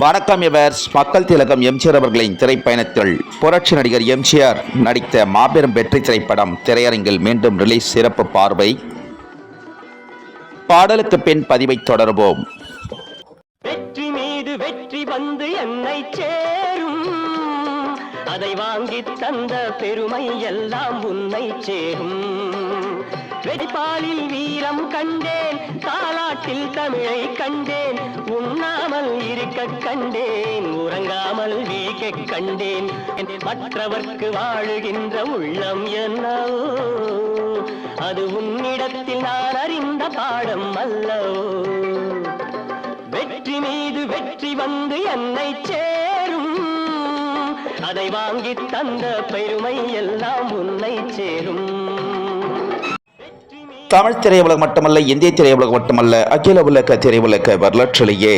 வணக்கம் எவர்ஸ். மக்கள் திலகம் எம்ஜிஆர் அவர்களின் திரைப்பயணத்தில் புரட்சி நடிகர் எம்ஜிஆர் நடித்த மாபெரும் வெற்றி திரைப்படம் திரையரங்கில் மீண்டும் ரிலீஸ். சிறப்பு பார்வை. பாடலுக்கு பின் பதிவை தொடருவோம். வெற்றி மீது வெற்றி வந்து என்னை சேரும், அதை வாங்கி தந்த பெருமை எல்லாம் உன்னை சேரும். வெடிப்பாலில் வீரம் கண்டேன், தாலாட்டில் தமிழை கண்டேன், உண்ணாமல் இருக்க கண்டேன், உறங்காமல் வீக்க கண்டேன். மற்றவர்க்கு வாழுகின்ற உள்ளம் என்னவோ, அது உன்னிடத்தில் நான் அறிந்த பாடம் அல்லவோ. வெற்றி மீது வெற்றி வந்து என்னை சேரும், அதை வாங்கி தந்த பெருமை எல்லாம் உன்னை சேரும். தமிழ் திரையுலகம் மட்டுமல்ல, இந்திய திரையுலகம் மட்டுமல்ல, அகில உலக திரையுலக வரலாற்றிலேயே